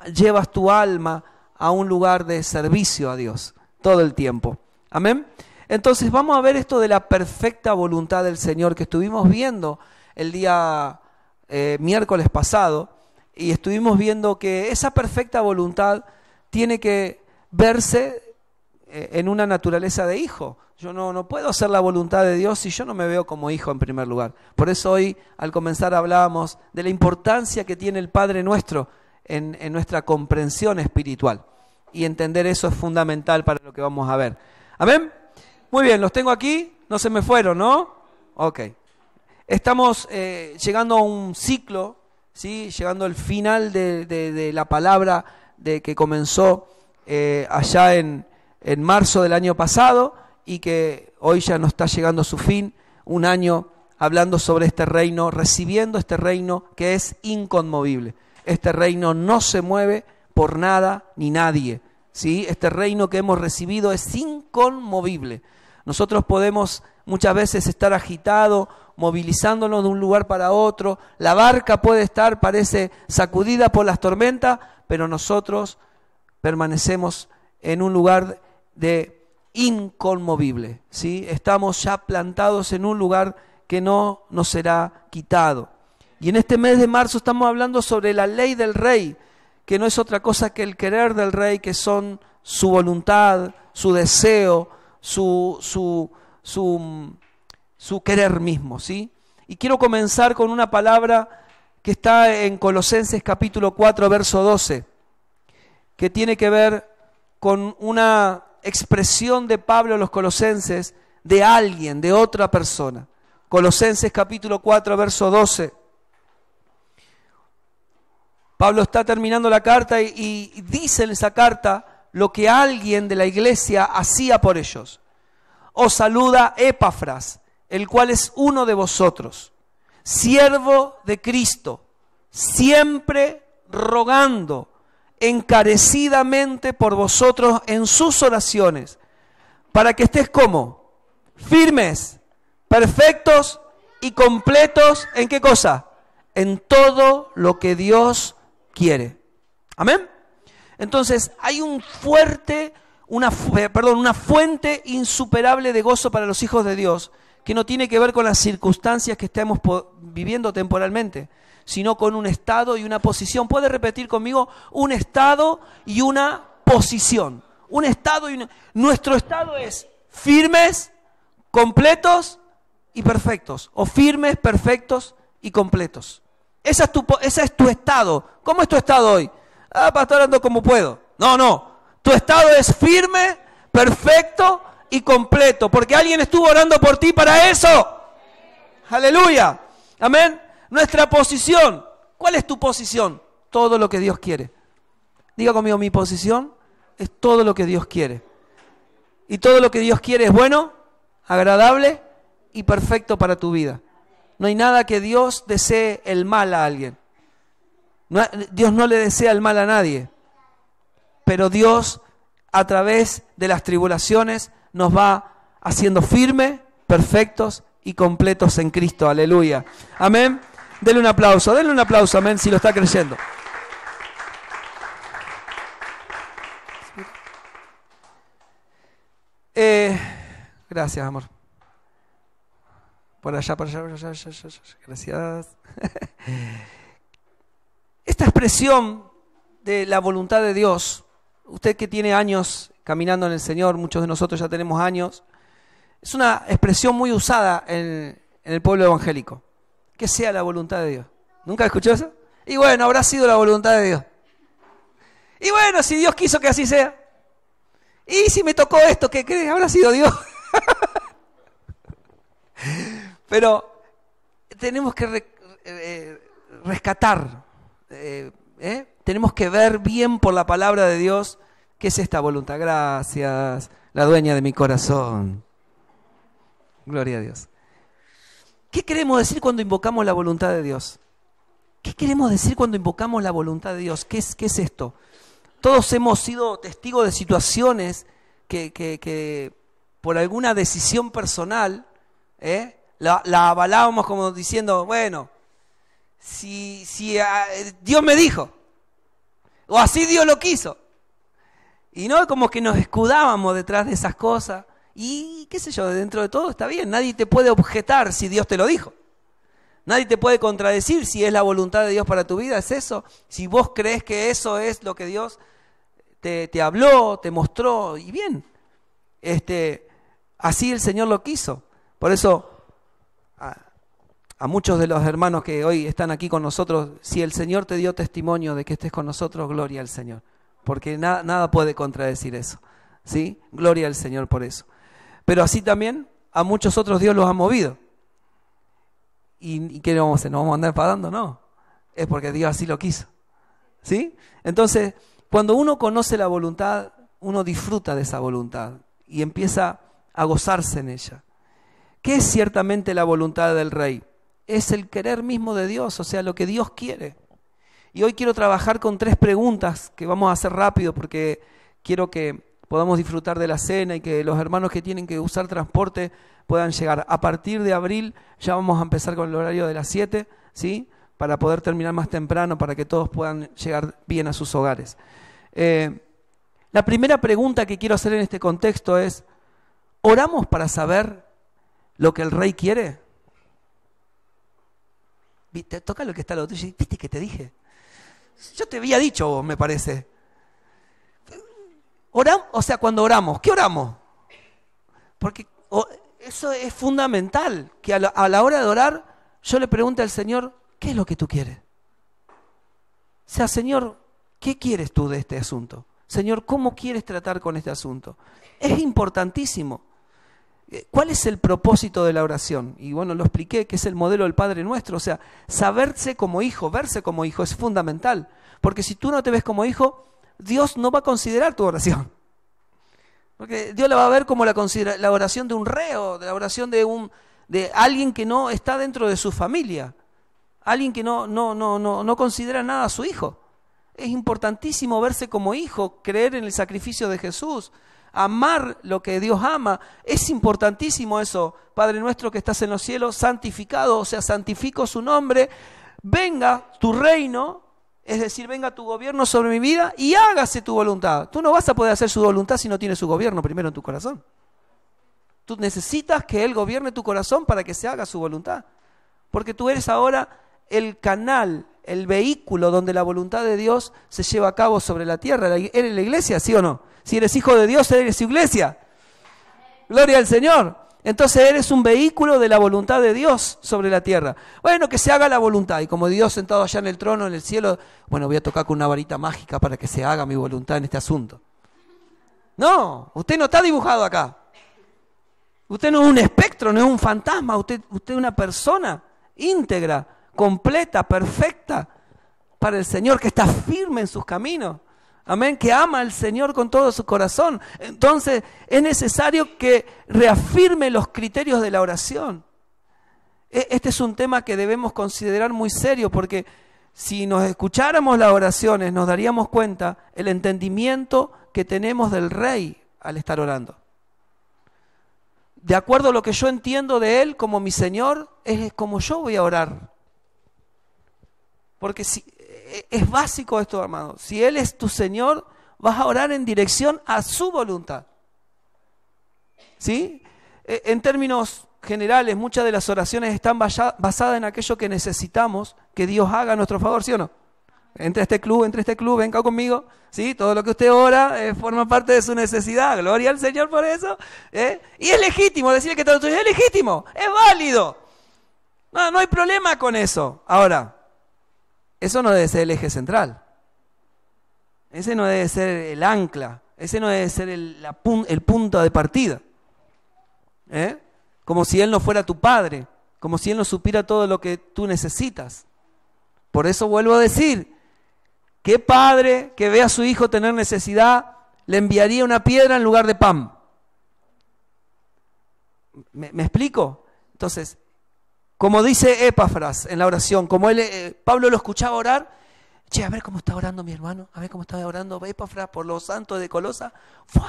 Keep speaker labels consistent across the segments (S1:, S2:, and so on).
S1: llevas tu alma a un lugar de servicio a Dios todo el tiempo. Amén. Entonces vamos a ver esto de la perfecta voluntad del Señor que estuvimos viendo el día miércoles pasado, y estuvimos viendo que esa perfecta voluntad tiene que verse en una naturaleza de hijo. Yo no puedo hacer la voluntad de Dios si yo no me veo como hijo en primer lugar. Por eso hoy al comenzar hablábamos de la importancia que tiene el Padre Nuestro en nuestra comprensión espiritual. Y entender eso es fundamental para lo que vamos a ver. ¿Amén? Muy bien, los tengo aquí, no se me fueron, ¿no? Ok. Estamos llegando a un ciclo, ¿sí? Llegando al final de la palabra que comenzó allá en marzo del año pasado y que hoy ya nos está llegando a su fin, un año hablando sobre este reino, recibiendo este reino que es inconmovible. Este reino no se mueve por nada ni nadie, ¿sí? Este reino que hemos recibido es inconmovible. Nosotros podemos muchas veces estar agitados, movilizándonos de un lugar para otro. La barca puede estar, parece, sacudida por las tormentas, pero nosotros permanecemos en un lugar de inconmovible, ¿sí? Estamos ya plantados en un lugar que no nos será quitado. Y en este mes de marzo estamos hablando sobre la ley del rey, que no es otra cosa que el querer del rey, que son su voluntad, su deseo, su querer mismo, ¿sí? Y quiero comenzar con una palabra que está en Colosenses capítulo 4, verso 12, que tiene que ver con una expresión de Pablo a los colosenses de alguien, de otra persona. Colosenses capítulo 4, verso 12. Pablo está terminando la carta y dice en esa carta lo que alguien de la iglesia hacía por ellos. Os saluda Epafras, el cual es uno de vosotros, siervo de Cristo, siempre rogando encarecidamente por vosotros en sus oraciones, para que estéis como firmes, perfectos y completos. ¿En qué cosa? En todo lo que Dios quiere. ¿Amén? Entonces hay una fuente insuperable de gozo para los hijos de Dios, que no tiene que ver con las circunstancias que estemos viviendo temporalmente, sino con un estado y una posición. ¿Puede repetir conmigo? Un estado y una posición. Un estado y nuestro estado es firmes, completos y perfectos. O firmes, perfectos y completos. Ese es tu estado. ¿Cómo es tu estado hoy? Pastor, ando como puedo. No. Tu estado es firme, perfecto y completo. Porque alguien estuvo orando por ti para eso. Aleluya. Amén. Nuestra posición. ¿Cuál es tu posición? Todo lo que Dios quiere. Diga conmigo, mi posición es todo lo que Dios quiere. Y todo lo que Dios quiere es bueno, agradable y perfecto para tu vida. No hay nada que Dios desee el mal a alguien. Dios no le desea el mal a nadie. Pero Dios, a través de las tribulaciones, nos va haciendo firmes, perfectos y completos en Cristo. Aleluya. Amén. Denle un aplauso, amén, si lo está creyendo. Gracias, amor. Por allá. Gracias. Esta expresión de la voluntad de Dios, usted que tiene años caminando en el Señor, muchos de nosotros ya tenemos años, es una expresión muy usada en el pueblo evangélico. Que sea la voluntad de Dios. ¿Nunca escuchó eso? Y bueno, habrá sido la voluntad de Dios. Y bueno, si Dios quiso que así sea. Y si me tocó esto, ¿qué crees? Habrá sido Dios. Pero tenemos que rescatar, tenemos que ver bien por la palabra de Dios qué es esta voluntad. Gracias, la dueña de mi corazón. Gloria a Dios. ¿Qué queremos decir cuando invocamos la voluntad de Dios? ¿Qué queremos decir cuando invocamos la voluntad de Dios? ¿Qué es esto? Todos hemos sido testigos de situaciones que por alguna decisión personal, la avalábamos como diciendo, bueno, si Dios me dijo, o así Dios lo quiso. Y no como que nos escudábamos detrás de esas cosas. Y qué sé yo, dentro de todo está bien. Nadie te puede objetar si Dios te lo dijo. Nadie te puede contradecir si es la voluntad de Dios para tu vida, es eso. Si vos crees que eso es lo que Dios te habló, te mostró, y bien. Así el Señor lo quiso. Por eso, a muchos de los hermanos que hoy están aquí con nosotros, si el Señor te dio testimonio de que estés con nosotros, gloria al Señor. Porque nada puede contradecir eso. ¿Sí? Gloria al Señor por eso. Pero así también a muchos otros Dios los ha movido. ¿Y qué vamos a hacer? ¿Nos vamos a andar enfadando? No. Es porque Dios así lo quiso. ¿Sí? Entonces, cuando uno conoce la voluntad, uno disfruta de esa voluntad y empieza a gozarse en ella. ¿Qué es ciertamente la voluntad del Rey? Es el querer mismo de Dios, o sea, lo que Dios quiere. Y hoy quiero trabajar con 3 preguntas que vamos a hacer rápido porque quiero que podamos disfrutar de la cena y que los hermanos que tienen que usar transporte puedan llegar. A partir de abril ya vamos a empezar con el horario de las 7, ¿sí? Para poder terminar más temprano, para que todos puedan llegar bien a sus hogares. La primera pregunta que quiero hacer en este contexto es, ¿oramos para saber lo que el Rey quiere? ¿Viste? Toca lo que está al otro. ¿Viste que te dije? Yo te había dicho, me parece. O sea, cuando oramos, ¿qué oramos? Porque eso es fundamental, que a la hora de orar yo le pregunte al Señor, ¿qué es lo que tú quieres? O sea, Señor, ¿qué quieres tú de este asunto? Señor, ¿cómo quieres tratar con este asunto? Es importantísimo. ¿Cuál es el propósito de la oración? Y bueno, lo expliqué, que es el modelo del Padre Nuestro. O sea, saberse como hijo, verse como hijo es fundamental. Porque si tú no te ves como hijo, Dios no va a considerar tu oración. Porque Dios la va a ver como la oración de un reo, de la oración de alguien que no está dentro de su familia. Alguien que no considera nada a su hijo. Es importantísimo verse como hijo, creer en el sacrificio de Jesús, amar lo que Dios ama. Es importantísimo eso. Padre nuestro que estás en los cielos, santificado, o sea, santifico su nombre. Venga tu reino, es decir, venga tu gobierno sobre mi vida y hágase tu voluntad. Tú no vas a poder hacer su voluntad si no tienes su gobierno primero en tu corazón. Tú necesitas que Él gobierne tu corazón para que se haga su voluntad. Porque tú eres ahora el canal, el vehículo donde la voluntad de Dios se lleva a cabo sobre la tierra. ¿Eres la iglesia, sí o no? Si eres hijo de Dios, eres su iglesia. Gloria al Señor. Entonces eres un vehículo de la voluntad de Dios sobre la tierra. Bueno, que se haga la voluntad. Y como Dios sentado allá en el trono, en el cielo, bueno, voy a tocar con una varita mágica para que se haga mi voluntad en este asunto. No, usted no está dibujado acá. Usted no es un espectro, no es un fantasma. Usted es una persona íntegra, completa, perfecta para el Señor, que está firme en sus caminos. Amén, que ama al Señor con todo su corazón. Entonces es necesario que reafirme los criterios de la oración. Este es un tema que debemos considerar muy serio, porque si nos escucháramos las oraciones nos daríamos cuenta el entendimiento que tenemos del Rey al estar orando. De acuerdo a lo que yo entiendo de Él como mi Señor, es como yo voy a orar. Porque es básico esto, hermano. Si Él es tu Señor, vas a orar en dirección a su voluntad. ¿Sí? En términos generales, muchas de las oraciones están basadas en aquello que necesitamos que Dios haga a nuestro favor, ¿sí o no? Entre este club, venga conmigo, ¿sí? Todo lo que usted ora forma parte de su necesidad. Gloria al Señor por eso. Y es legítimo decirle que todo esto es legítimo, es válido. No hay problema con eso. Ahora, eso no debe ser el eje central. Ese no debe ser el ancla. Ese no debe ser el punto de partida. Como si Él no fuera tu padre. Como si Él no supiera todo lo que tú necesitas. Por eso vuelvo a decir, ¿qué padre que ve a su hijo tener necesidad le enviaría una piedra en lugar de pan? ¿Me explico? Entonces, como dice Epafras en la oración, como Pablo lo escuchaba orar, che, a ver cómo está orando mi hermano, a ver cómo está orando Epafras por los santos de Colosa.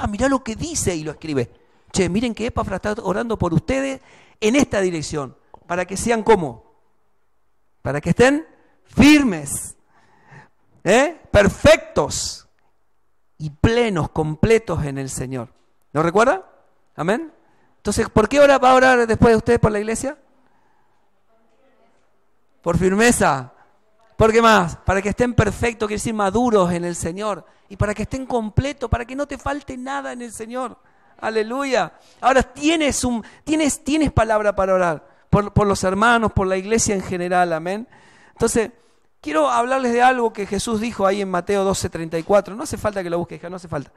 S1: Mirá lo que dice y lo escribe. Che, miren que Epafras está orando por ustedes en esta dirección, para que sean como, para que estén firmes. Perfectos y plenos, completos en el Señor. ¿Lo recuerda? Amén. Entonces, ¿por qué va a orar después de usted por la iglesia? Por firmeza. ¿Por qué más? Para que estén perfectos, quiere decir maduros en el Señor. Y para que estén completos, para que no te falte nada en el Señor. Aleluya. Ahora tienes palabra para orar. Por los hermanos, por la iglesia en general. Amén. Entonces, quiero hablarles de algo que Jesús dijo ahí en Mateo 12:34. No hace falta que lo busques, no hace falta.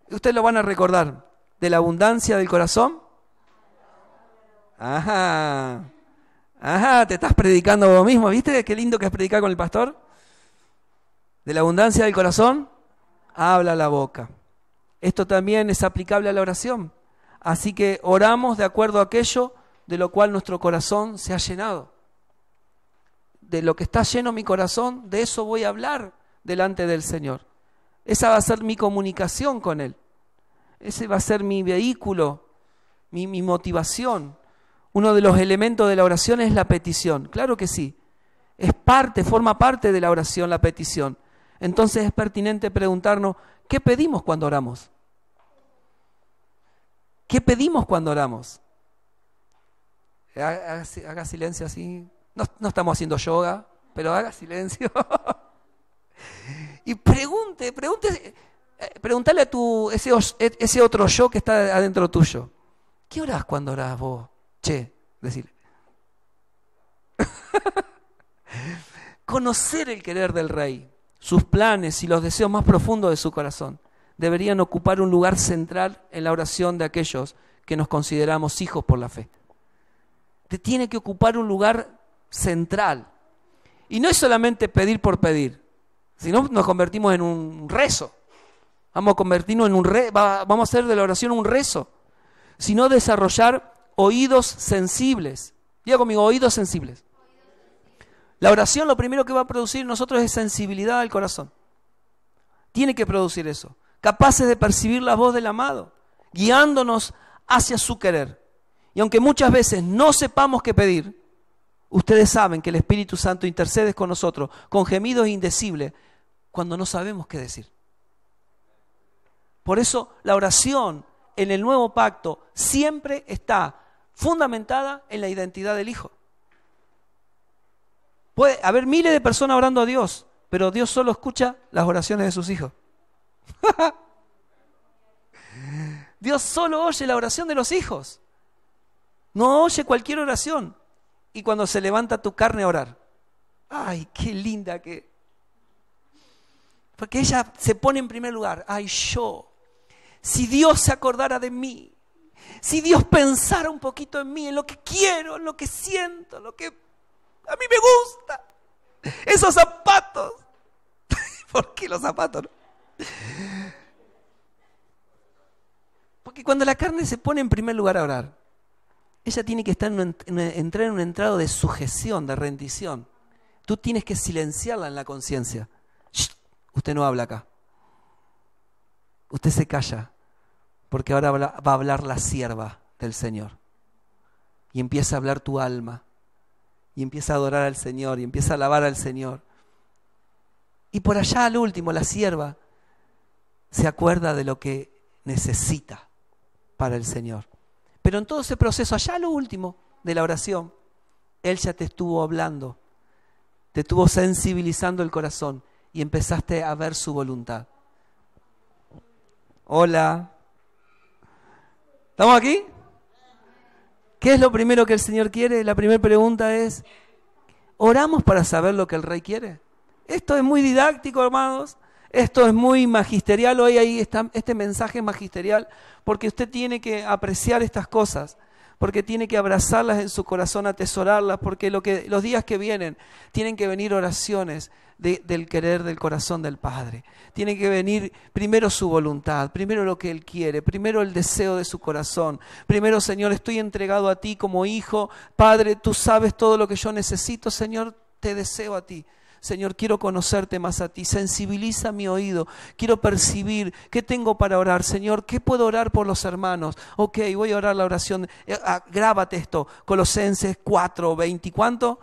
S1: Ustedes lo van a recordar. De la abundancia del corazón. Ajá. Ajá, te estás predicando vos mismo, ¿viste? Qué lindo que es predicar con el pastor. De la abundancia del corazón, habla la boca. Esto también es aplicable a la oración. Así que oramos de acuerdo a aquello de lo cual nuestro corazón se ha llenado. De lo que está lleno mi corazón, de eso voy a hablar delante del Señor. Esa va a ser mi comunicación con Él. Ese va a ser mi vehículo, mi motivación. Uno de los elementos de la oración es la petición. Claro que sí. Forma parte de la oración la petición. Entonces es pertinente preguntarnos, ¿qué pedimos cuando oramos? ¿Qué pedimos cuando oramos? Haga silencio así. No estamos haciendo yoga, pero haga silencio. Y pregúntale a ese otro yo que está adentro tuyo. ¿Qué orás cuando orás vos? Decir. Conocer el querer del Rey, sus planes y los deseos más profundos de su corazón deberían ocupar un lugar central en la oración de aquellos que nos consideramos hijos por la fe. Tiene que ocupar un lugar central. Y no es solamente pedir por pedir, sino nos convertimos en un rezo. Vamos a convertirnos en vamos a hacer de la oración un rezo, sino desarrollar oídos sensibles. Diga conmigo, oídos sensibles. La oración lo primero que va a producir en nosotros es sensibilidad al corazón. Tiene que producir eso. Capaces de percibir la voz del amado, guiándonos hacia su querer. Y aunque muchas veces no sepamos qué pedir, ustedes saben que el Espíritu Santo intercede con nosotros con gemidos indecibles cuando no sabemos qué decir. Por eso la oración en el nuevo pacto siempre está fundamentada en la identidad del Hijo. Puede haber miles de personas orando a Dios, pero Dios solo escucha las oraciones de sus hijos. Dios solo oye la oración de los hijos. No oye cualquier oración. Y cuando se levanta tu carne a orar, ¡ay, qué linda que! Porque ella se pone en primer lugar. ¡Ay, yo! Si Dios se acordara de mí, si Dios pensara un poquito en mí, en lo que quiero, en lo que siento, lo que a mí me gusta, esos zapatos. ¿Por qué los zapatos? No? Porque cuando la carne se pone en primer lugar a orar, ella tiene que entrar en un entrado de sujeción, de rendición. Tú tienes que silenciarla en la conciencia. Usted no habla acá. Usted se calla, porque ahora va a hablar la sierva del Señor. Y empieza a hablar tu alma. Y empieza a adorar al Señor. Y empieza a alabar al Señor. Y por allá al último, la sierva se acuerda de lo que necesita para el Señor. Pero en todo ese proceso, allá a lo último de la oración, Él ya te estuvo hablando. Te estuvo sensibilizando el corazón. Y empezaste a ver su voluntad. Hola. ¿Estamos aquí? ¿Qué es lo primero que el Señor quiere? La primera pregunta es, ¿oramos para saber lo que el Rey quiere? Esto es muy didáctico, hermanos. Esto es muy magisterial. Hoy ahí está este mensaje magisterial porque usted tiene que apreciar estas cosas, porque tiene que abrazarlas en su corazón, atesorarlas, porque los días que vienen tienen que venir oraciones del querer del corazón del Padre. Tiene que venir primero su voluntad, primero lo que Él quiere, primero el deseo de su corazón. Primero, Señor, estoy entregado a Ti como hijo. Padre, Tú sabes todo lo que yo necesito. Señor, te deseo a Ti. Señor, quiero conocerte más a Ti. Sensibiliza mi oído. Quiero percibir qué tengo para orar. Señor, ¿qué puedo orar por los hermanos? Ok, voy a orar la oración. Grábate esto. Colosenses 4:20. ¿Cuánto?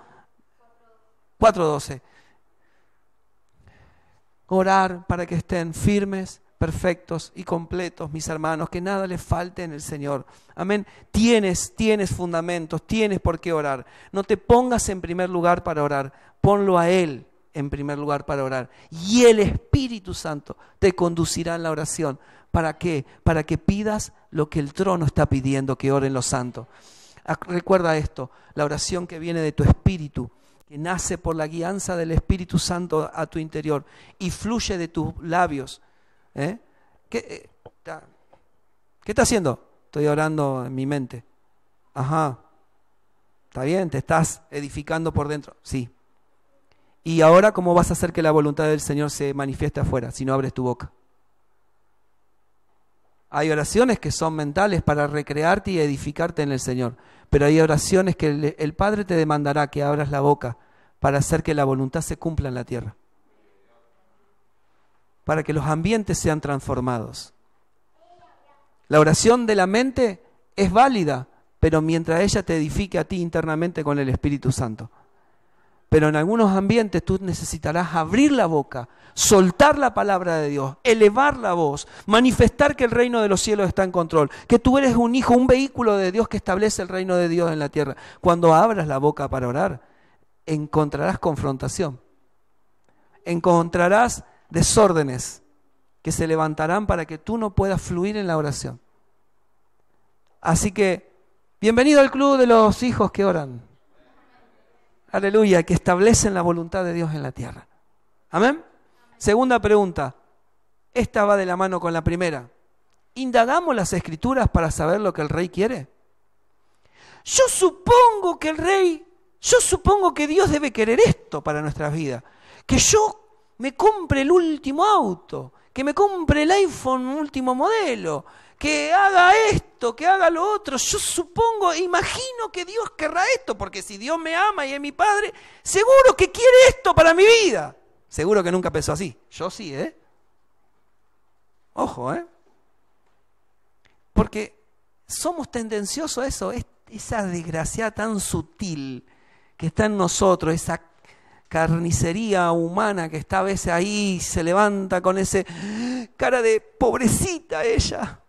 S1: 4:12. orar para que estén firmes, perfectos y completos, mis hermanos, que nada les falte en el Señor. Amén. Tienes fundamentos, tienes por qué orar. No te pongas en primer lugar para orar, ponlo a Él en primer lugar para orar. Y el Espíritu Santo te conducirá en la oración. ¿Para qué? Para que pidas lo que el trono está pidiendo, que oren los santos. Recuerda esto, la oración que viene de tu espíritu, que nace por la guianza del Espíritu Santo a tu interior y fluye de tus labios. ¿Qué está haciendo? Estoy orando en mi mente. Ajá. ¿Está bien? ¿Te estás edificando por dentro? Sí. ¿Y ahora cómo vas a hacer que la voluntad del Señor se manifieste afuera si no abres tu boca? Hay oraciones que son mentales para recrearte y edificarte en el Señor, pero hay oraciones que el Padre te demandará que abras la boca para hacer que la voluntad se cumpla en la tierra, para que los ambientes sean transformados. La oración de la mente es válida, pero mientras ella te edifique a ti internamente con el Espíritu Santo. Pero en algunos ambientes tú necesitarás abrir la boca, soltar la palabra de Dios, elevar la voz, manifestar que el reino de los cielos está en control, que tú eres un hijo, un vehículo de Dios que establece el reino de Dios en la tierra. Cuando abras la boca para orar, encontrarás confrontación, encontrarás desórdenes que se levantarán para que tú no puedas fluir en la oración. Así que, bienvenido al club de los hijos que oran. Aleluya, que establecen la voluntad de Dios en la tierra. Amén. Segunda pregunta. Esta va de la mano con la primera. ¿Indagamos las Escrituras para saber lo que el Rey quiere? Yo supongo que Dios debe querer esto para nuestras vidas. Que yo me compre el último auto, que me compre el iPhone último modelo, que haga esto, que haga lo otro. Yo supongo, imagino que Dios querrá esto, porque si Dios me ama y es mi Padre, seguro que quiere esto para mi vida. Seguro que nunca pensó así. Yo sí, Ojo, Porque somos tendenciosos a eso, esa desgracia tan sutil que está en nosotros, esa carnicería humana que está a veces ahí, se levanta con ese cara de pobrecita ella.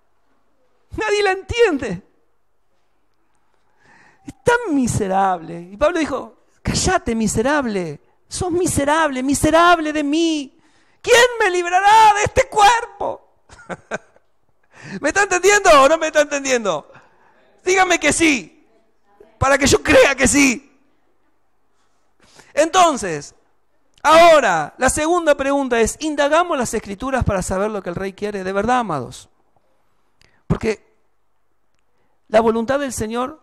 S1: Nadie la entiende. Es tan miserable. Y Pablo dijo, cállate, miserable. Sos miserable, miserable de mí. ¿Quién me librará de este cuerpo? ¿Me está entendiendo o no me está entendiendo? Dígame que sí, para que yo crea que sí. Entonces, ahora, la segunda pregunta es, ¿indagamos las Escrituras para saber lo que el Rey quiere? De verdad, amados. Porque la voluntad del Señor,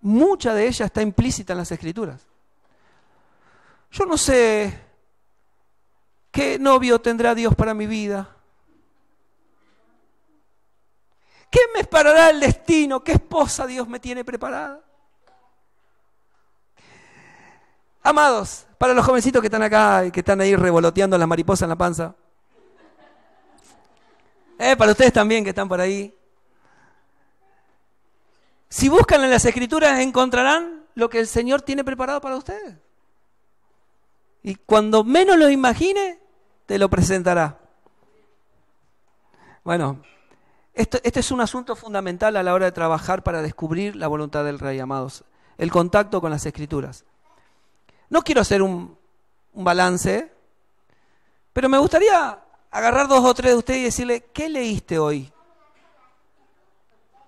S1: mucha de ella está implícita en las Escrituras. Yo no sé qué novio tendrá Dios para mi vida. ¿Qué me esperará el destino? ¿Qué esposa Dios me tiene preparada? Amados, para los jovencitos que están acá y que están ahí revoloteando las mariposas en la panza. Para ustedes también que están por ahí. Si buscan en las Escrituras encontrarán lo que el Señor tiene preparado para ustedes. Y cuando menos lo imagine, te lo presentará. Bueno, este es un asunto fundamental a la hora de trabajar para descubrir la voluntad del Rey, amados. El contacto con las Escrituras. No quiero hacer un balance, pero me gustaría agarrar 2 o 3 de ustedes y decirle, ¿qué leíste hoy?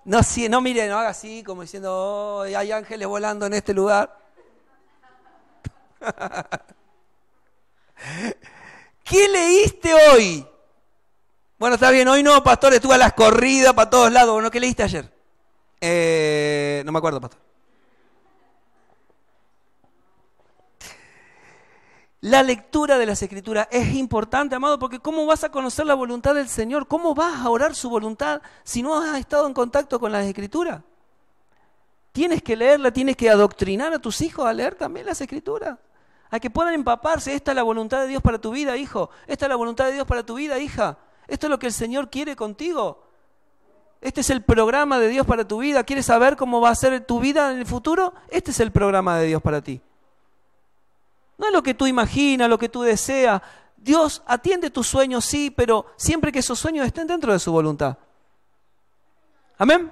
S1: No, mire, no haga así, como diciendo, oh, hay ángeles volando en este lugar. ¿Qué leíste hoy? Bueno, está bien, hoy no, pastor, estuve a las corridas para todos lados. Bueno, ¿qué leíste ayer? No me acuerdo, pastor. La lectura de las Escrituras es importante, amado, porque ¿cómo vas a conocer la voluntad del Señor? ¿Cómo vas a orar su voluntad si no has estado en contacto con las Escrituras? Tienes que leerla, tienes que adoctrinar a tus hijos a leer también las Escrituras. A que puedan empaparse. Esta es la voluntad de Dios para tu vida, hijo. Esta es la voluntad de Dios para tu vida, hija. Esto es lo que el Señor quiere contigo. Este es el programa de Dios para tu vida. ¿Quieres saber cómo va a ser tu vida en el futuro? Este es el programa de Dios para ti. No es lo que tú imaginas, lo que tú deseas. Dios atiende tus sueños, sí, pero siempre que esos sueños estén dentro de su voluntad. Amén.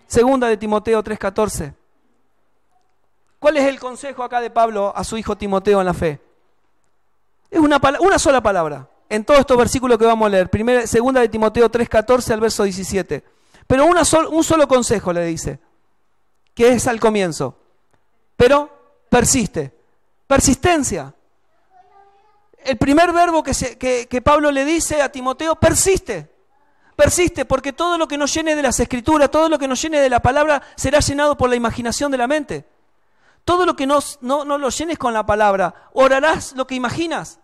S1: Segunda de Timoteo 3:14. ¿Cuál es el consejo acá de Pablo a su hijo Timoteo en la fe? Es una sola palabra en todos estos versículos que vamos a leer. Segunda de Timoteo 3:14 al verso 17. Pero un solo consejo le dice, que es al comienzo. Pero persiste. Persistencia. El primer verbo que Pablo le dice a Timoteo, persiste. Persiste, porque todo lo que nos llene de las Escrituras, todo lo que nos llene de la palabra, será llenado por la imaginación de la mente. Todo lo que no lo llenes con la palabra, orarás lo que imaginas.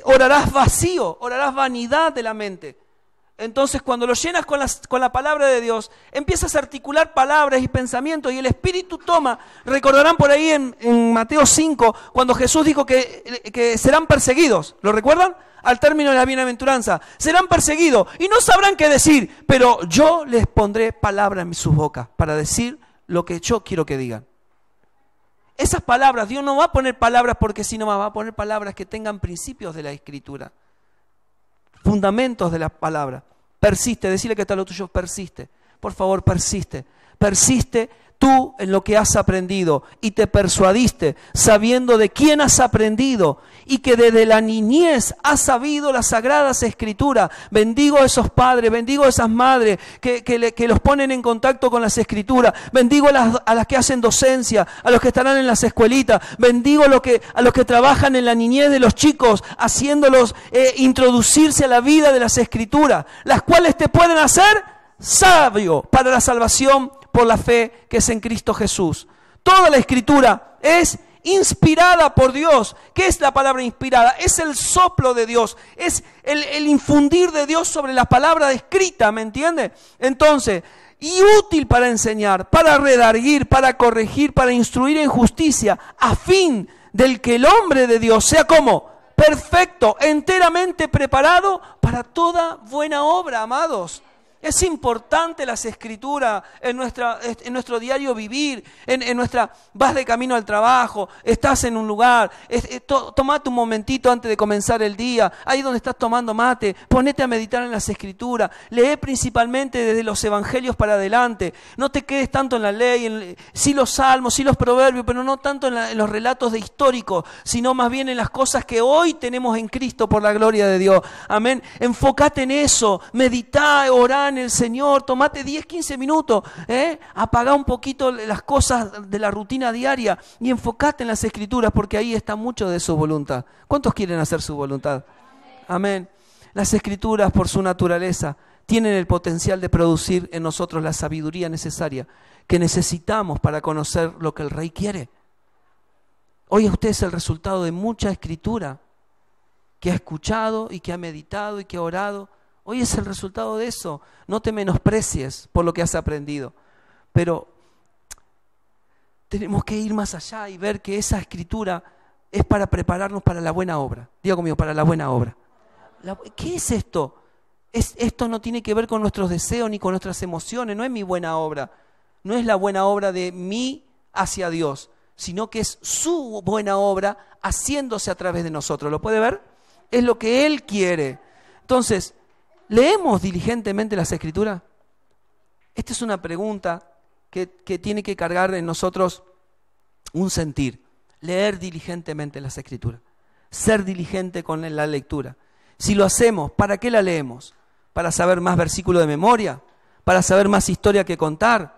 S1: Orarás vacío, orarás vanidad de la mente. Entonces, cuando lo llenas con la palabra de Dios, empiezas a articular palabras y pensamientos y el Espíritu toma. Recordarán por ahí en Mateo 5, cuando Jesús dijo que serán perseguidos. ¿Lo recuerdan? Al término de la bienaventuranza. Serán perseguidos y no sabrán qué decir, pero yo les pondré palabras en sus bocas para decir lo que yo quiero que digan. Esas palabras, Dios no va a poner palabras porque sí nomás, va a poner palabras que tengan principios de la Escritura. Fundamentos de la palabra. Persiste, decirle que está lo tuyo, persiste. Por favor, persiste. Persiste tú en lo que has aprendido y te persuadiste sabiendo de quién has aprendido y que desde la niñez has sabido las sagradas escrituras. Bendigo a esos padres, bendigo a esas madres que los ponen en contacto con las escrituras, bendigo a las que hacen docencia, a los que estarán en las escuelitas, bendigo a los que trabajan en la niñez de los chicos, haciéndolos introducirse a la vida de las escrituras, las cuales te pueden hacer sabio para la salvación por la fe que es en Cristo Jesús. Toda la Escritura es inspirada por Dios. ¿Qué es la palabra inspirada? Es el soplo de Dios, es el infundir de Dios sobre la palabra escrita, ¿me entiende? Entonces, y útil para enseñar, para redarguir, para corregir, para instruir en justicia, a fin del que el hombre de Dios sea como perfecto, enteramente preparado para toda buena obra, amados. Es importante las escrituras en nuestro diario vivir, vas de camino al trabajo, estás en un lugar, tomate un momentito antes de comenzar el día, ahí donde estás tomando mate, ponete a meditar en las escrituras, lee principalmente desde los evangelios para adelante, no te quedes tanto en la ley, sí los salmos, sí los proverbios, pero no tanto en los relatos de históricos, sino más bien en las cosas que hoy tenemos en Cristo por la gloria de Dios. Amén. Enfócate en eso, meditá, orá en el Señor, tomate 10, 15 minutos, apagá un poquito las cosas de la rutina diaria y enfocate en las escrituras porque ahí está mucho de su voluntad. ¿Cuántos quieren hacer su voluntad? Amén. Las escrituras por su naturaleza tienen el potencial de producir en nosotros la sabiduría necesaria que necesitamos para conocer lo que el Rey quiere. Hoy usted es el resultado de mucha escritura que ha escuchado y que ha meditado y que ha orado. Hoy es el resultado de eso. No te menosprecies por lo que has aprendido. Pero tenemos que ir más allá y ver que esa escritura es para prepararnos para la buena obra. Diga conmigo, para la buena obra. ¿Qué es esto? Esto no tiene que ver con nuestros deseos ni con nuestras emociones. No es mi buena obra. No es la buena obra de mí hacia Dios, sino que es su buena obra haciéndose a través de nosotros. ¿Lo puede ver? Es lo que Él quiere. Entonces, ¿leemos diligentemente las Escrituras? Esta es una pregunta que tiene que cargar en nosotros un sentir. Leer diligentemente las Escrituras. Ser diligente con la lectura. Si lo hacemos, ¿para qué la leemos? ¿Para saber más versículos de memoria? ¿Para saber más historia que contar?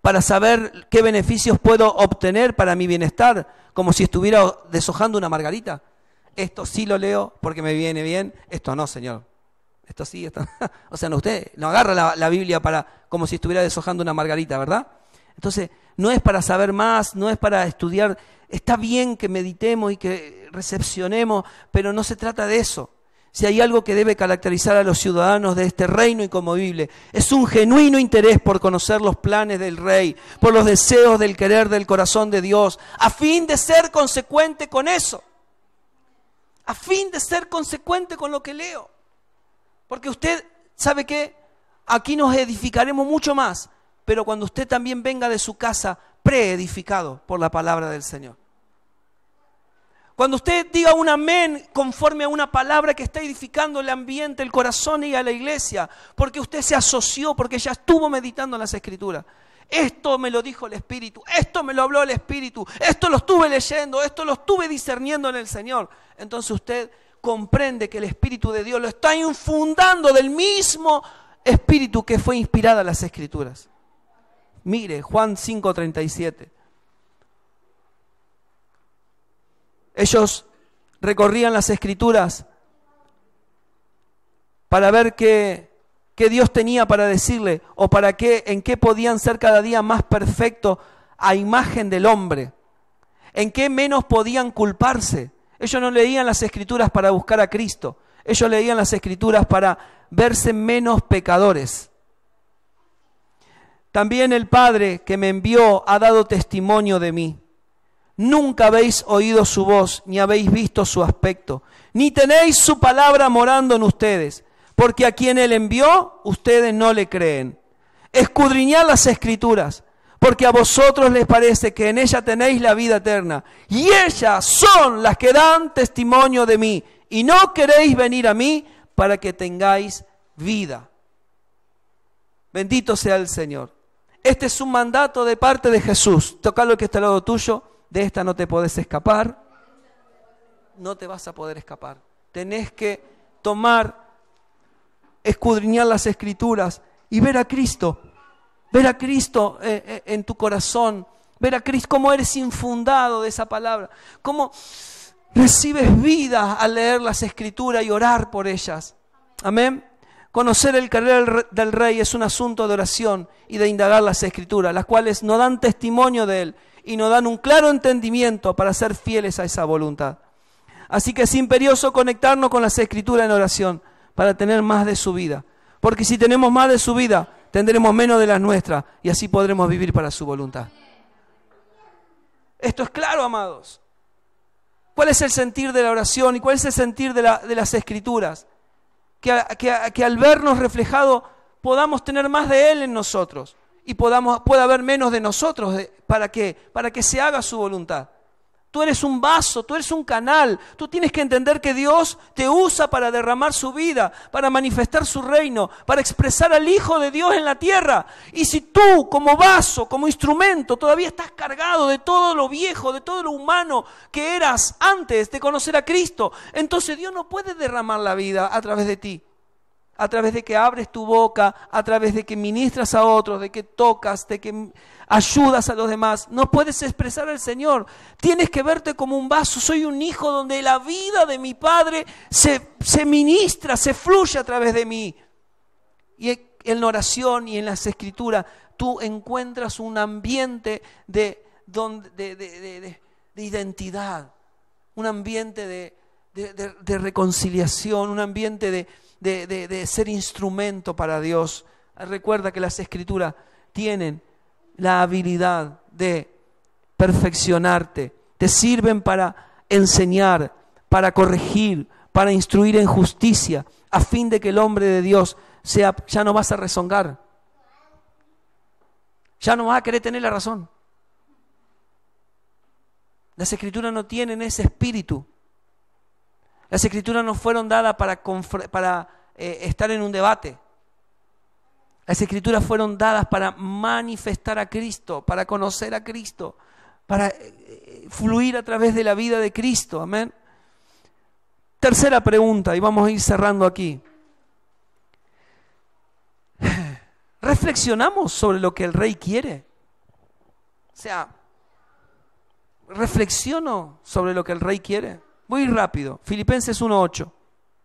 S1: ¿Para saber qué beneficios puedo obtener para mi bienestar? Como si estuviera deshojando una margarita. Esto sí lo leo porque me viene bien. Esto no, Señor. Esto sí, esto. O sea, no, usted no agarra la Biblia como si estuviera deshojando una margarita, ¿verdad? Entonces, no es para saber más, no es para estudiar. Está bien que meditemos y que recepcionemos, pero no se trata de eso. Si hay algo que debe caracterizar a los ciudadanos de este reino inconmovible, es un genuino interés por conocer los planes del Rey, por los deseos del querer del corazón de Dios, a fin de ser consecuente con eso. A fin de ser consecuente con lo que leo. Porque usted, ¿sabe qué? Aquí nos edificaremos mucho más, pero cuando usted también venga de su casa preedificado por la palabra del Señor. Cuando usted diga un amén conforme a una palabra que está edificando el ambiente, el corazón y a la iglesia, porque usted se asoció, porque ya estuvo meditando en las Escrituras. Esto me lo dijo el Espíritu, esto me lo habló el Espíritu, esto lo estuve leyendo, esto lo estuve discerniendo en el Señor. Entonces usted comprende que el Espíritu de Dios lo está infundando del mismo Espíritu que fue inspirada a las Escrituras. Mire, Juan 5:37. Ellos recorrían las Escrituras para ver qué Dios tenía para decirle o en qué podían ser cada día más perfectos a imagen del hombre, en qué menos podían culparse. Ellos no leían las Escrituras para buscar a Cristo, ellos leían las Escrituras para verse menos pecadores. También el Padre que me envió ha dado testimonio de mí. Nunca habéis oído su voz, ni habéis visto su aspecto, ni tenéis su palabra morando en ustedes, porque a quien Él envió, ustedes no le creen. Escudriñad las Escrituras, porque a vosotros les parece que en ella tenéis la vida eterna, y ellas son las que dan testimonio de mí, y no queréis venir a mí para que tengáis vida. Bendito sea el Señor. Este es un mandato de parte de Jesús. Tocalo al que está al lado tuyo. De esta no te podés escapar. No te vas a poder escapar. Tenés que escudriñar las Escrituras y ver a Cristo. Ver a Cristo en tu corazón. Ver a Cristo, cómo eres infundado de esa palabra. Cómo recibes vida al leer las Escrituras y orar por ellas. Amén. Conocer el querer del Rey es un asunto de oración y de indagar las Escrituras, las cuales nos dan testimonio de Él y nos dan un claro entendimiento para ser fieles a esa voluntad. Así que es imperioso conectarnos con las Escrituras en oración para tener más de su vida. Porque si tenemos más de su vida, tendremos menos de las nuestras y así podremos vivir para su voluntad. Esto es claro, amados. ¿Cuál es el sentir de la oración y cuál es el sentir de las Escrituras? Que al vernos reflejados podamos tener más de Él en nosotros y pueda haber menos de nosotros. ¿Para qué? Para que se haga su voluntad. Tú eres un vaso, tú eres un canal. Tú tienes que entender que Dios te usa para derramar su vida, para manifestar su reino, para expresar al Hijo de Dios en la tierra. Y si tú, como vaso, como instrumento, todavía estás cargado de todo lo viejo, de todo lo humano que eras antes de conocer a Cristo, entonces Dios no puede derramar la vida a través de ti. A través de que abres tu boca, a través de que ministras a otros, de que tocas, de que ayudas a los demás. No puedes expresar al Señor. Tienes que verte como un vaso. Soy un hijo donde la vida de mi Padre se ministra, se fluye a través de mí. Y en la oración y en las Escrituras tú encuentras un ambiente de identidad, un ambiente de reconciliación, un ambiente de ser instrumento para Dios. Recuerda que las Escrituras tienen la habilidad de perfeccionarte, te sirven para enseñar, para corregir, para instruir en justicia, a fin de que el hombre de Dios ya no vas a rezongar, ya no vas a querer tener la razón. Las Escrituras no tienen ese espíritu. Las Escrituras no fueron dadas para estar en un debate. Las Escrituras fueron dadas para manifestar a Cristo, para conocer a Cristo, para fluir a través de la vida de Cristo. Amén. Tercera pregunta, y vamos a ir cerrando aquí. ¿Reflexionamos sobre lo que el Rey quiere? O sea, ¿reflexiono sobre lo que el Rey quiere? Muy rápido, Filipenses 1:8.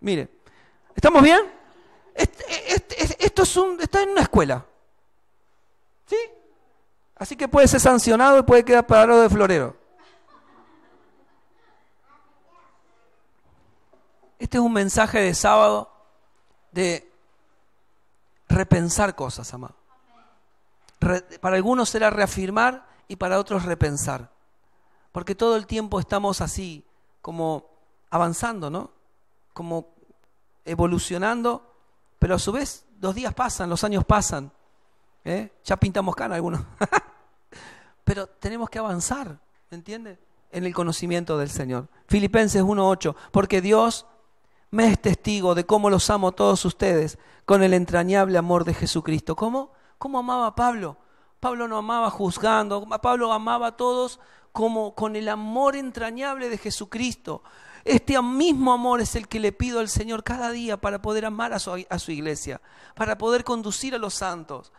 S1: Mire, ¿estamos bien? Esto está en una escuela. ¿Sí? Así que puede ser sancionado y puede quedar parado de florero. Este es un mensaje de sábado de repensar cosas, amado. Para algunos será reafirmar y para otros repensar. Porque todo el tiempo estamos así, como avanzando, ¿no? Como evolucionando, pero a su vez los días pasan, los años pasan. Ya pintamos cana algunos. Pero tenemos que avanzar, ¿me entiendes? en el conocimiento del Señor. Filipenses 1:8, porque Dios me es testigo de cómo los amo a todos ustedes con el entrañable amor de Jesucristo. ¿Cómo? ¿Cómo amaba a Pablo? Pablo no amaba juzgando, Pablo amaba a todos como con el amor entrañable de Jesucristo. Este mismo amor es el que le pido al Señor cada día para poder amar a su iglesia, para poder conducir a los santos.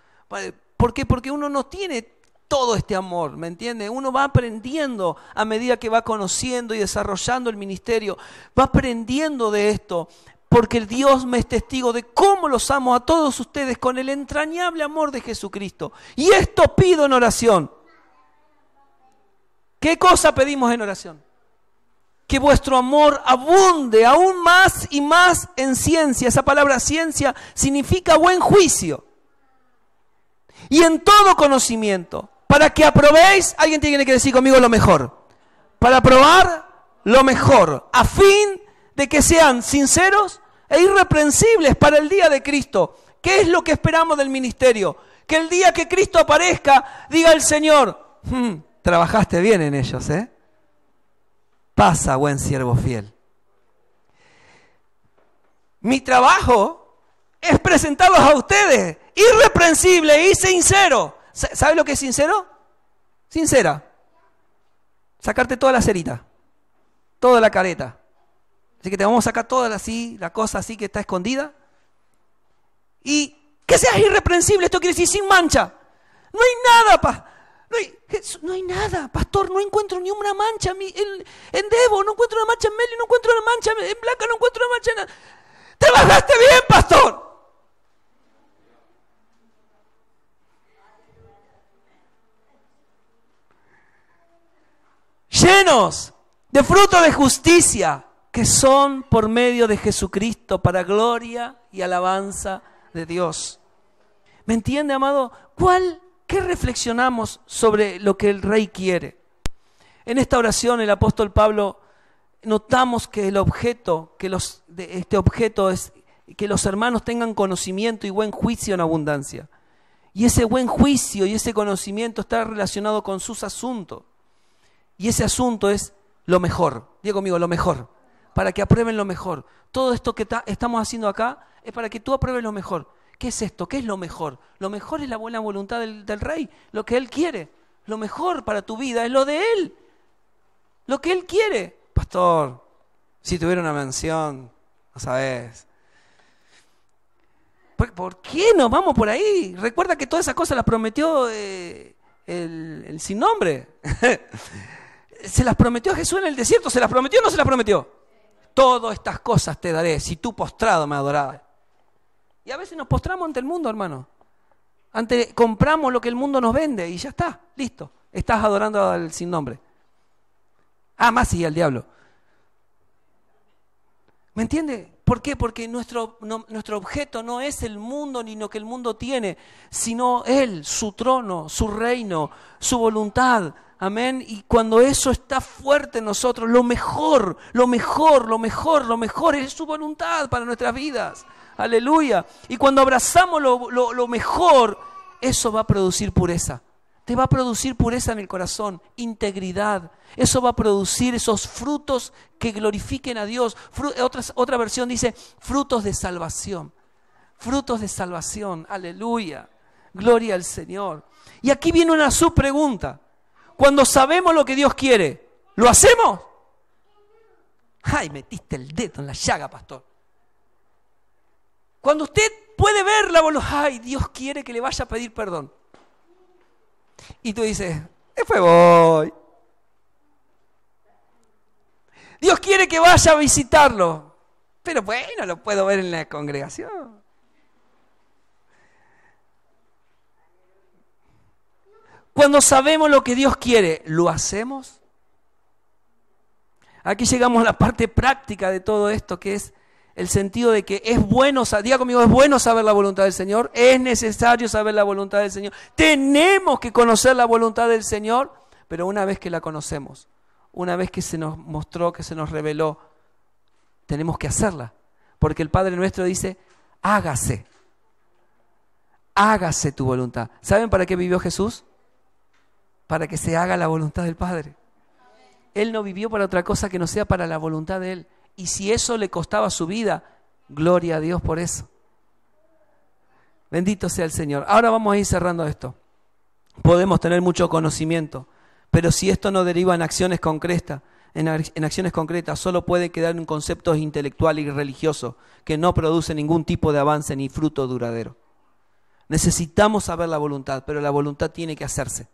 S1: ¿Por qué? Porque uno no tiene todo este amor, ¿me entiende? Uno va aprendiendo a medida que va conociendo y desarrollando el ministerio, va aprendiendo de esto, porque el Dios me es testigo de cómo los amo a todos ustedes con el entrañable amor de Jesucristo. Y esto pido en oración. ¿Qué cosa pedimos en oración? Que vuestro amor abunde aún más y más en ciencia. Esa palabra ciencia significa buen juicio. Y en todo conocimiento. Para que aprobéis, alguien tiene que decir conmigo lo mejor. Para aprobar lo mejor. A fin de que sean sinceros e irreprensibles para el día de Cristo. ¿Qué es lo que esperamos del ministerio? Que el día que Cristo aparezca, diga el Señor, trabajaste bien en ellos, ¿eh? Pasa, buen siervo fiel. Mi trabajo es presentarlos a ustedes, irreprensible y sincero. ¿Sabe lo que es sincero? Sincera. Sacarte toda la cerita, toda la careta. Así que te vamos a sacar toda así, la cosa así que está escondida. Y que seas irreprensible, esto quiere decir sin mancha. No hay nada, no hay nada, pastor, no encuentro ni una mancha en Debo, no encuentro una mancha en Meli, no encuentro una mancha en Blanca, no encuentro una mancha en... ¡Trabajaste bien, pastor! Llenos de fruto de justicia, que son por medio de Jesucristo, para gloria y alabanza de Dios. ¿Me entiende, amado? ¿Qué reflexionamos sobre lo que el Rey quiere? En esta oración el apóstol Pablo notamos que el objeto, este objeto es que los hermanos tengan conocimiento y buen juicio en abundancia. Y ese buen juicio y ese conocimiento está relacionado con sus asuntos. Y ese asunto es lo mejor. Diga conmigo, lo mejor. Para que aprueben lo mejor. Todo esto que estamos haciendo acá es para que tú apruebes lo mejor. ¿Qué es esto? ¿Qué es lo mejor? Lo mejor es la buena voluntad del Rey, lo que Él quiere. Lo mejor para tu vida es lo de Él, lo que Él quiere. Pastor, si tuviera una mansión, no sabes. ¿Por qué nos vamos por ahí? Recuerda que todas esas cosas las prometió el sin nombre. ¿Se las prometió Jesús en el desierto? ¿Se las prometió o no se las prometió? Todas estas cosas te daré si tú postrado me adorarás. Y a veces nos postramos ante el mundo, hermano. Compramos lo que el mundo nos vende y ya está, listo. Estás adorando al sin nombre. Más sí, al diablo. ¿Me entiende? ¿Por qué? Porque nuestro objeto no es el mundo ni lo que el mundo tiene, sino Él, su trono, su reino, su voluntad. Amén. Y cuando eso está fuerte en nosotros, lo mejor es su voluntad para nuestras vidas. Aleluya. Y cuando abrazamos lo mejor, eso va a producir pureza. Te va a producir pureza en el corazón, integridad. Eso va a producir esos frutos que glorifiquen a Dios. Otra versión dice frutos de salvación. Frutos de salvación. Aleluya. Gloria al Señor. Y aquí viene una subpregunta. Cuando sabemos lo que Dios quiere, ¿lo hacemos? Ay, metiste el dedo en la llaga, pastor. Cuando usted puede ver la voluntad, ay, Dios quiere que le vaya a pedir perdón. Y tú dices, después voy. Dios quiere que vaya a visitarlo. Pero bueno, lo puedo ver en la congregación. Cuando sabemos lo que Dios quiere, ¿lo hacemos? Aquí llegamos a la parte práctica de todo esto, que es el sentido de que es bueno, diga conmigo, es bueno saber la voluntad del Señor, es necesario saber la voluntad del Señor, tenemos que conocer la voluntad del Señor, pero una vez que la conocemos, una vez que se nos mostró, que se nos reveló, tenemos que hacerla, porque el Padre nuestro dice, hágase tu voluntad. ¿Saben para qué vivió Jesús? Para que se haga la voluntad del Padre. Él no vivió para otra cosa que no sea para la voluntad de Él. Y si eso le costaba su vida, gloria a Dios por eso. Bendito sea el Señor. Ahora vamos a ir cerrando esto. Podemos tener mucho conocimiento, pero si esto no deriva en acciones concretas, solo puede quedar en conceptos intelectuales y religiosos que no producen ningún tipo de avance ni fruto duradero. Necesitamos saber la voluntad, pero la voluntad tiene que hacerse.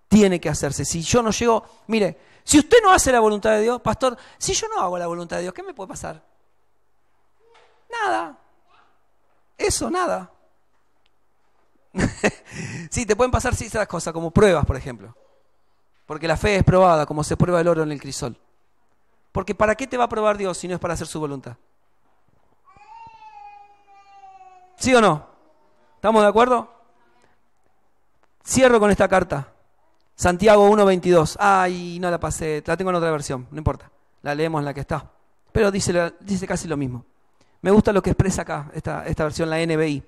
S1: Tiene que hacerse. Si yo no llego, mire, si usted no hace la voluntad de Dios, pastor, si yo no hago la voluntad de Dios, ¿qué me puede pasar? Nada. Eso, nada. Sí, te pueden pasar ciertas cosas, como pruebas, por ejemplo. Porque la fe es probada, como se prueba el oro en el crisol. Porque ¿para qué te va a probar Dios si no es para hacer su voluntad? ¿Sí o no? ¿Estamos de acuerdo? Cierro con esta carta. Santiago 1:22. Ay, no la pasé, la tengo en otra versión, no importa. La leemos en la que está. Pero dice casi lo mismo. Me gusta lo que expresa acá, esta versión, la NBI.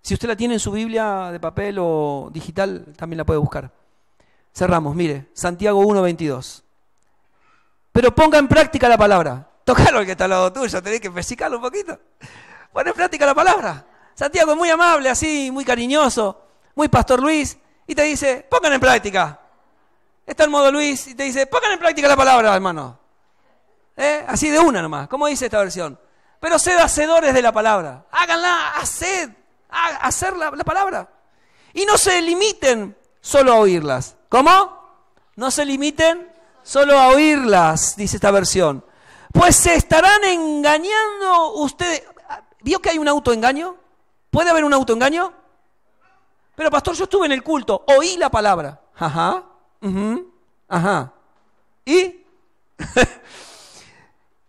S1: Si usted la tiene en su Biblia de papel o digital, también la puede buscar. Cerramos, mire, Santiago 1:22. Pero ponga en práctica la palabra. Tocalo al que está al lado tuyo, tenés que pesicarlo un poquito. Pon en práctica la palabra. Santiago es muy amable, así, muy cariñoso, muy Pastor Luis, y te dice, pongan en práctica. Está en modo Luis y te dice, pongan en práctica la palabra, hermano. Así de una nomás, ¿cómo dice esta versión? Pero sed hacedores de la palabra. Háganla, hacer la palabra. Y no se limiten solo a oírlas. ¿Cómo? No se limiten solo a oírlas, dice esta versión. Pues se estarán engañando ustedes. ¿Vio que hay un autoengaño? ¿Puede haber un autoengaño? Pero pastor, yo estuve en el culto, oí la palabra. Ajá, ajá. ¿Y?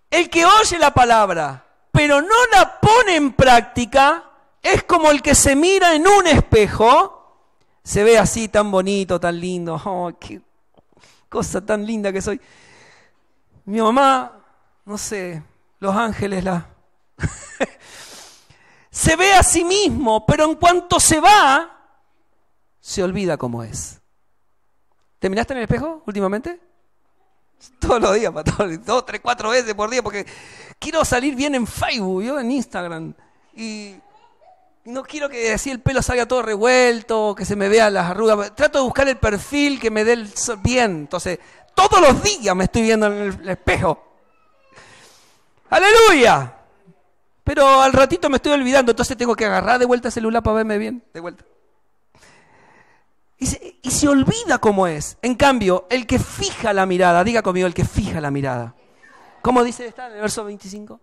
S1: El que oye la palabra, pero no la pone en práctica, es como el que se mira en un espejo, se ve así tan bonito, tan lindo. Oh, qué cosa tan linda que soy. Mi mamá, no sé, los ángeles la... Se ve a sí mismo, pero en cuanto se va, se olvida cómo es. ¿Te miraste en el espejo últimamente? Todos los días, 2, 3, 4 veces por día, porque quiero salir bien en Facebook, yo en Instagram, y no quiero que así el pelo salga todo revuelto, que se me vean las arrugas. Trato de buscar el perfil que me dé el sol bien. Entonces, todos los días me estoy viendo en el espejo. ¡Aleluya! Pero al ratito me estoy olvidando, entonces tengo que agarrar de vuelta el celular para verme bien, de vuelta. Y se olvida cómo es. En cambio, el que fija la mirada, diga conmigo, el que fija la mirada. ¿Cómo dice está en el verso 25?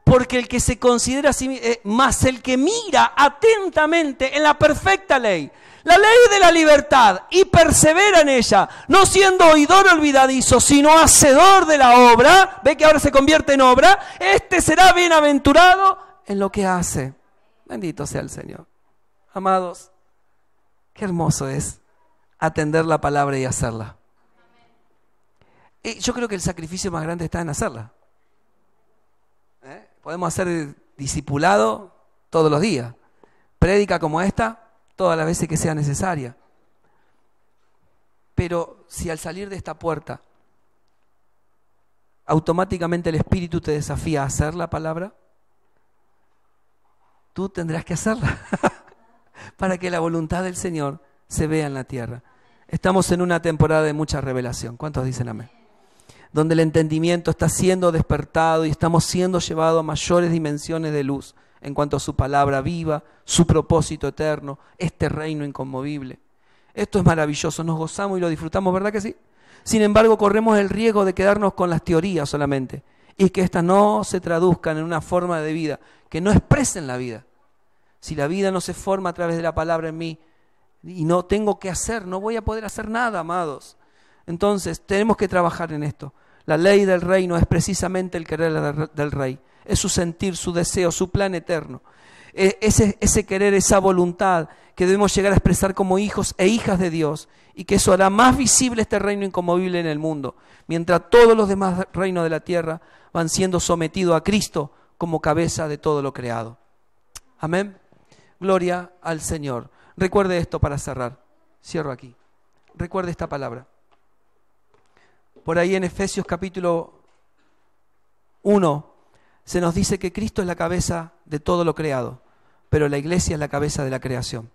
S1: Porque el que se considera así, más el que mira atentamente en la perfecta ley, la ley de la libertad, y persevera en ella, no siendo oidor olvidadizo, sino hacedor de la obra, ve que ahora se convierte en obra, este será bienaventurado en lo que hace. Bendito sea el Señor. Amados, qué hermoso es atender la palabra y hacerla. Yo creo que el sacrificio más grande está en hacerla. Podemos hacer discipulado todos los días. Prédica como esta, todas las veces que sea necesaria. Pero si al salir de esta puerta, automáticamente el Espíritu te desafía a hacer la palabra, tú tendrás que hacerla para que la voluntad del Señor se vea en la tierra. Estamos en una temporada de mucha revelación. ¿Cuántos dicen amén? Donde el entendimiento está siendo despertado y estamos siendo llevados a mayores dimensiones de luz en cuanto a su palabra viva, su propósito eterno, este reino inconmovible. Esto es maravilloso, nos gozamos y lo disfrutamos, ¿verdad que sí? Sin embargo, corremos el riesgo de quedarnos con las teorías solamente y que éstas no se traduzcan en una forma de vida, que no expresen la vida. Si la vida no se forma a través de la palabra en mí y no tengo que hacer, no voy a poder hacer nada, amados. Entonces, tenemos que trabajar en esto. La ley del reino es precisamente el querer del rey. Es su sentir, su deseo, su plan eterno. Ese querer, esa voluntad que debemos llegar a expresar como hijos e hijas de Dios, y que eso hará más visible este reino inconmovible en el mundo, mientras todos los demás reinos de la tierra van siendo sometidos a Cristo como cabeza de todo lo creado. Amén. Gloria al Señor. Recuerde esto para cerrar. Cierro aquí. Recuerde esta palabra. Por ahí en Efesios capítulo 1 se nos dice que Cristo es la cabeza de todo lo creado, pero la iglesia es la cabeza de la creación.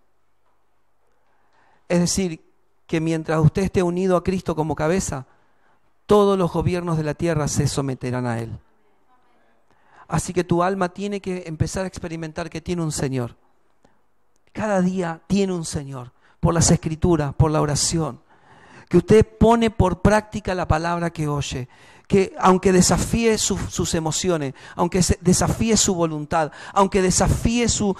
S1: Es decir, que mientras usted esté unido a Cristo como cabeza, todos los gobiernos de la tierra se someterán a Él. Así que tu alma tiene que empezar a experimentar que tiene un Señor. Cada día tiene un Señor, por las Escrituras, por la oración. Que usted pone por práctica la palabra que oye. Que aunque desafíe sus emociones, aunque desafíe su voluntad, aunque desafíe sus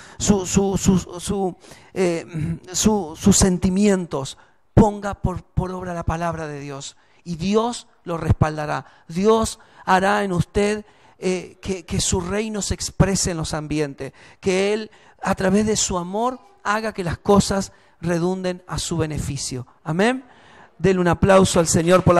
S1: sentimientos, ponga por obra la palabra de Dios. Y Dios lo respaldará. Dios hará en usted que su reino se exprese en los ambientes. Que Él, a través de su amor, haga que las cosas redunden a su beneficio. Amén. Denle un aplauso al Señor por la